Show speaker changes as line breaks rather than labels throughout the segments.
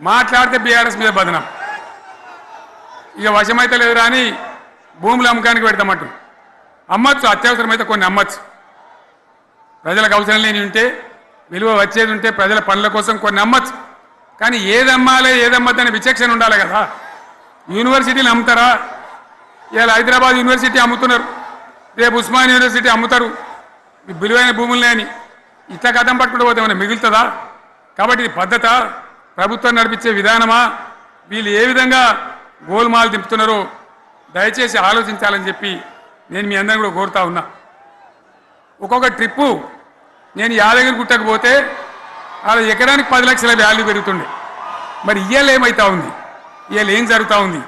మాట్లాడితే బీఆర్ఎస్ మీద బదనం. ఇక వశమైతే లేదు రాని భూముల అమ్మకానికి పెడతామంటు అమ్మచ్చు, అత్యవసరమైతే కొన్ని అమ్మచ్చు. ప్రజలకు అవసరం లేని ఉంటే, విలువ వచ్చేది ఉంటే, ప్రజల పనుల కోసం కొన్ని అమ్మచ్చు. కానీ ఏదమ్మాలి ఏదమ్మద్దని విచక్షణ ఉండాలి కదా. యూనివర్సిటీలు అమ్ముతారా? ఇవాళ హైదరాబాద్ యూనివర్సిటీ అమ్ముతున్నారు, రేపు ఉస్మాన్ యూనివర్సిటీ అమ్ముతారు. విలువైన భూములనే అని ఇట్లా కథం పట్టుకుంటూ పోతే ఏమైనా మిగులుతుందా? కాబట్టి ఇది పద్ధత, ప్రభుత్వం నడిపించే విధానమా, వీళ్ళు ఏ విధంగా గోల్మాలు దింపుతున్నారో దయచేసి ఆలోచించాలని చెప్పి నేను మీ అందరిని కూడా కోరుతా ఉన్నా. ఒక్కొక్క ట్రిప్పు నేను యాదగిరి గుట్టకు పోతే అలా ఎకరానికి 10 లక్షల వాల్యూ పెరుగుతుండే. మరి ఇవాళ ఏమవుతా ఉంది, ఇవాళ ఏం జరుగుతూ ఉంది,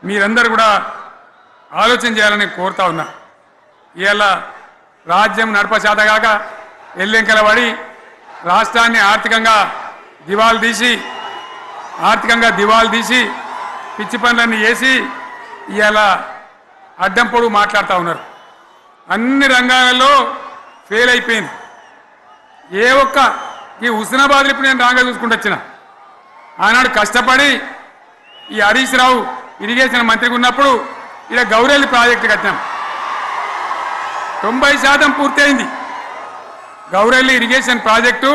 మీరందరూ కూడా ఆలోచన చేయాలని కోరుతా ఉన్నా. ఇవాళ రాజ్యం నడపచేతగాక ఎల్లెంకల పడి రాష్ట్రాన్ని ఆర్థికంగా దివాలు తీసి పిచ్చి పనులన్నీ చేసి ఇవాళ అడ్డం పొడుగు మాట్లాడుతూ ఉన్నారు. అన్ని రంగాలలో ఫెయిల్ అయిపోయింది. ఏ ఒక్క ఈ హుస్నాబాద్ ఇప్పుడు నేను రాగా చూసుకుంటూ వచ్చిన ఆనాడు కష్టపడి ఈ హరీష్ రావు ఇరిగేషన్ మంత్రిగా ఉన్నప్పుడు ఇలా గౌరెల్లి ప్రాజెక్టు కట్టినాం. 90% పూర్తయింది. గౌరెల్లి ఇరిగేషన్ ప్రాజెక్టు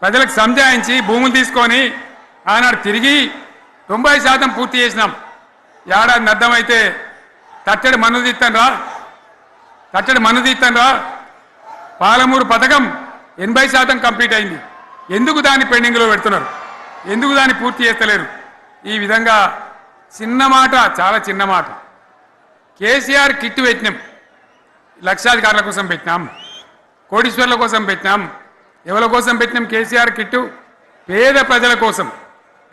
ప్రజలకు సంజాయించి భూములు తీసుకొని ఆనాడు తిరిగి 90% పూర్తి చేసినాం. ఏడాది అర్థమైతే తట్టడి మన్ను తీస్తాను రా. పాలమూరు పథకం 80% కంప్లీట్ అయింది. ఎందుకు దాన్ని పెండింగ్లో పెడుతున్నారు? ఎందుకు దాన్ని పూర్తి చేస్తలేరు? ఈ విధంగా చిన్న మాట, చాలా చిన్న మాట. కేసీఆర్ కిట్ పెట్టినాం, లక్షాధికారుల కోసం పెట్టినాం, కోటీశ్వర్ల కోసం పెట్టినాం. ఎవరి కోసం పెట్టినాం కేసీఆర్ కిట్టు? పేద ప్రజల కోసం,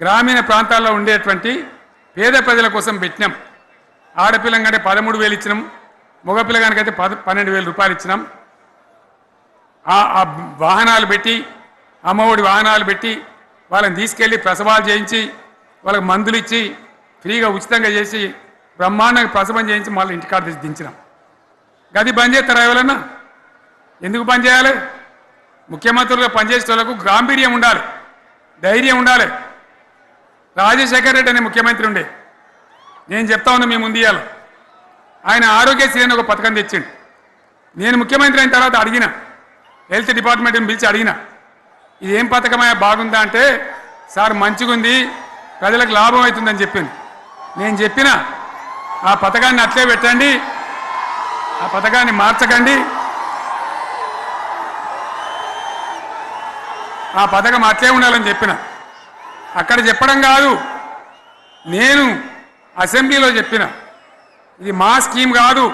గ్రామీణ ప్రాంతాల్లో ఉండేటువంటి పేద ప్రజల కోసం పెట్టినాం. ఆడపిల్లగానే 13,000 ఇచ్చినాం, మగపిల్లగానికైతే 12,000 రూపాయలు ఇచ్చినాం. ఆ వాహనాలు పెట్టి, అమ్మఒడి వాహనాలు పెట్టి వాళ్ళని తీసుకెళ్ళి ప్రసవాలు చేయించి వాళ్ళకి మందులు ఇచ్చి ఫ్రీగా ఉచితంగా చేసి బ్రహ్మాండంగా ప్రసవం చేయించి మళ్ళీ ఇంటికాడ దించినాం. గది బంద్ చేస్తారా ఎవరన్నా? ఎందుకు బంద్ చేయాలి? ముఖ్యమంత్రులుగా పనిచేసే వాళ్ళకు గాంభీర్యం ఉండాలి, ధైర్యం ఉండాలి. రాజశేఖర రెడ్డి అనే ముఖ్యమంత్రి ఉండే, నేను చెప్తా ఉన్నా మీ ముందు ఇయ్యాల. ఆయన ఆరోగ్యశ్రీ అని ఒక పథకం తెచ్చిండు. నేను ముఖ్యమంత్రి అయిన తర్వాత అడిగిన, హెల్త్ డిపార్ట్మెంట్ని పిలిచి అడిగిన, ఇది ఏం పథకమయ్యా, బాగుందా అంటే సార్ మంచిగుంది, ప్రజలకు లాభం అవుతుందని చెప్పింది. నేను చెప్పిన ఆ పథకాన్ని అట్లే పెట్టండి, ఆ పథకాన్ని మార్చకండి, ఆ పథకం అట్లే ఉండాలని చెప్పిన. అక్కడ చెప్పడం కాదు, నేను అసెంబ్లీలో చెప్పిన, ఇది మా స్కీమ్ కాదు,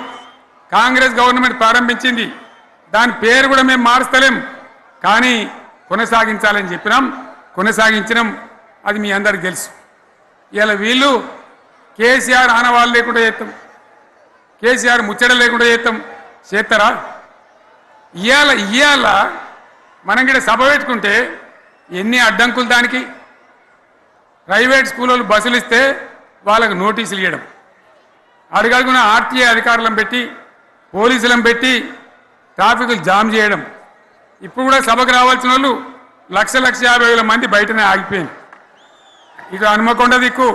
కాంగ్రెస్ గవర్నమెంట్ ప్రారంభించింది, దాని పేరు కూడా మేము మారుస్తలేం, కానీ కొనసాగించాలని చెప్పినాం, కొనసాగించినాం. అది మీ అందరికి తెలుసు. ఇలా వీళ్ళు కేసీఆర్ ఆనవాళ్ళు లేకుండా చేస్తాం, కేసీఆర్ ముచ్చట లేకుండా చేస్తారా? ఇవాళ మనం కూడా సభ పెట్టుకుంటే ఎన్ని అడ్డంకులు దానికి. ప్రైవేట్ స్కూళ్ళు బస్సులు ఇస్తే వాళ్ళకు నోటీసులు ఇవ్వడం, అడుగడుగున ఆర్టీఏ అధికారులను పెట్టి పోలీసులను పెట్టి ట్రాఫిక్లు జామ్ చేయడం. ఇప్పుడు కూడా సభకు రావాల్సిన వాళ్ళు 1,50,000 మంది బయటనే ఆగిపోయింది. ఇటు హనుమకొండ దిక్కు,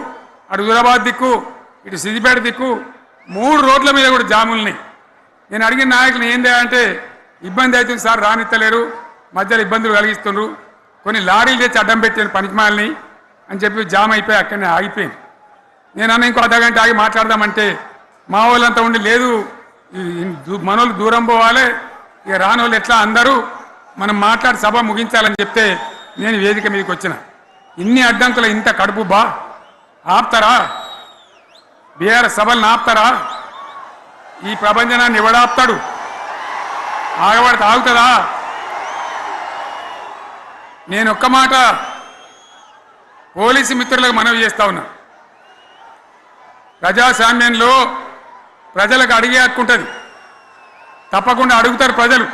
అటు హుజరాబాద్ దిక్కు, ఇటు సిద్దిపేట దిక్కు 3 రోడ్ల మీద కూడా జాముల్ని. నేను అడిగిన నాయకులు ఏంది అంటే, ఇబ్బంది అవుతుంది సార్, రానిత్తలేరు, మధ్యలో ఇబ్బందులు కలిగిస్తున్నారు, కొన్ని లారీలు తెచ్చి అడ్డం పెట్టాను పనికిమాలని అని చెప్పి జామ్ అయిపోయి అక్కడనే ఆగిపోయింది. నేను అన్న ఇంకో అర్ధగంట ఆగి మాట్లాడదామంటే మా వాళ్ళంతా ఉండి లేదు, మనోళ్ళు దూరం పోవాలి, ఇక రానోళ్ళు ఎట్లా అందరూ మనం మాట్లాడి సభ ముగించాలని చెప్తే నేను వేదిక మీదకి వచ్చిన. ఇన్ని అడ్డంకులు, ఇంత కడుపు ఆపుతారా? బీఆర్ఎస్ సభలను ఆపుతారా? ఈ ప్రపంచనాన్ని ఎవడాపుతాడు? ఆగబడితే ఆగుతుందా? నేను ఒక్క మాట పోలీసు మిత్రులకు మనవి చేస్తా ఉన్నా. ప్రజాస్వామ్యంలో ప్రజలకు అడిగే హక్కు ఉంటుంది, తప్పకుండా అడుగుతారు ప్రజలు.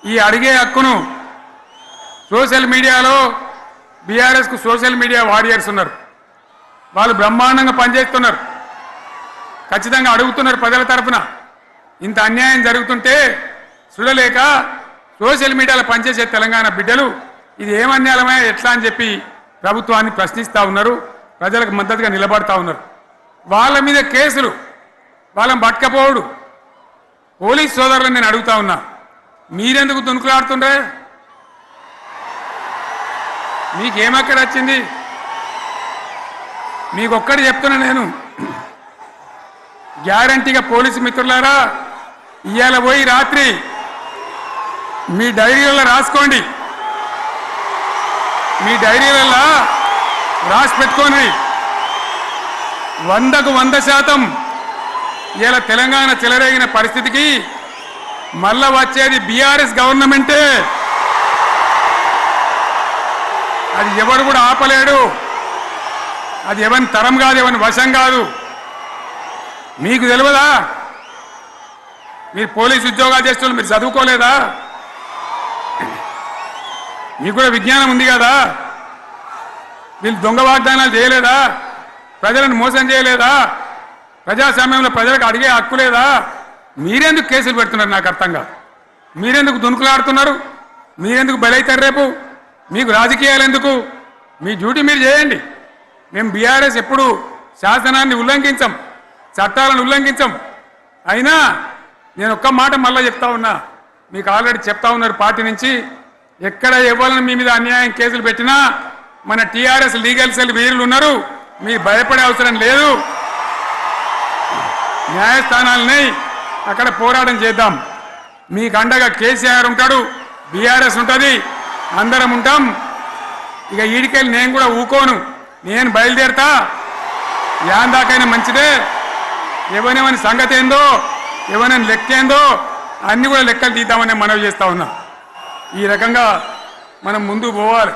ఈ అడిగే హక్కును సోషల్ మీడియాలో బీఆర్ఎస్కు సోషల్ మీడియా వారియర్స్ ఉన్నారు, వాళ్ళు బ్రహ్మాండంగా పనిచేస్తున్నారు, ఖచ్చితంగా అడుగుతున్నారు ప్రజల తరఫున. ఇంత అన్యాయం జరుగుతుంటే చూడలేక సోషల్ మీడియాలో పనిచేసే తెలంగాణ బిడ్డలు ఇది ఏమన్యాయమే ఎట్లా అని చెప్పి ప్రభుత్వాన్ని ప్రశ్నిస్తూ ఉన్నారు, ప్రజలకు మద్దతుగా నిలబడతా ఉన్నారు. వాళ్ళ మీద కేసులు, వాళ్ళని పట్టుకపోవడు. పోలీస్ సోదరులను నేను అడుగుతా ఉన్నా, మీరెందుకు దునుకులాడుతుండ్రే? మీకేమక్కడ వచ్చింది? మీకొక్కటి చెప్తున్నా నేను, గ్యారంటీగా పోలీసు మిత్రులారా, ఇవాళ పోయి రాత్రి మీ డైరీలలో రాసుకోండి, మీ డైరీలలో రాసి పెట్టుకోండి. 100కు 100% ఇలా తెలంగాణ చెలరేగిన పరిస్థితికి మళ్ళా వచ్చేది బీఆర్ఎస్ గవర్నమెంటే. అది ఎవరు కూడా ఆపలేడు. అది ఎవరి తరం కాదు, ఎవరి వశం కాదు. మీకు తెలియదా? మీరు పోలీసు ఉద్యోగాలు చేస్తున్నారు, మీరు చదువుకోలేదా? మీకు కూడా విజ్ఞానం ఉంది కదా? వీళ్ళు దొంగ వాగ్దానాలు చేయలేదా? ప్రజలను మోసం చేయలేదా? ప్రజాస్వామ్యంలో ప్రజలకు అడిగే హక్కు లేదా? మీరెందుకు కేసులు పెడుతున్నారు? నాకు అర్థం కాదు. మీరెందుకు దునుకులాడుతున్నారు? మీరెందుకు బలైతారు? రేపు మీకు రాజకీయాలు ఎందుకు? మీ డ్యూటీ మీరు చేయండి. మేము బీఆర్ఎస్ ఎప్పుడు శాసనాన్ని ఉల్లంఘించం, చట్టాలను ఉల్లంఘించం. అయినా నేను ఒక్క మాట మళ్ళీ చెప్తా ఉన్నా, మీకు ఆల్రెడీ చెప్తా ఉన్నారు పార్టీ నుంచి, ఎక్కడ ఎవరిని మీ మీద అన్యాయం కేసులు పెట్టినా మన టీఆర్ఎస్ లీగల్ సెల్ వీరులు ఉన్నారు, మీరు భయపడే అవసరం లేదు. న్యాయస్థానాలని అక్కడ పోరాటం చేద్దాం. మీకు అండగా కేసీఆర్ ఉంటాడు, బీఆర్ఎస్ ఉంటుంది, అందరం ఉంటాం. ఇక ఈడికెళ్ళి నేను కూడా ఊకోను, నేను బయలుదేరతా. యాందాకైనా మంచిదే. ఎవరెవరి సంగతి ఏందో, ఎవరైనా లెక్క ఏందో అన్ని కూడా లెక్కలు తీద్దామని మనవి చేస్తా ఉన్నా. ఈ రకంగా మనం ముందుకు పోవాలి.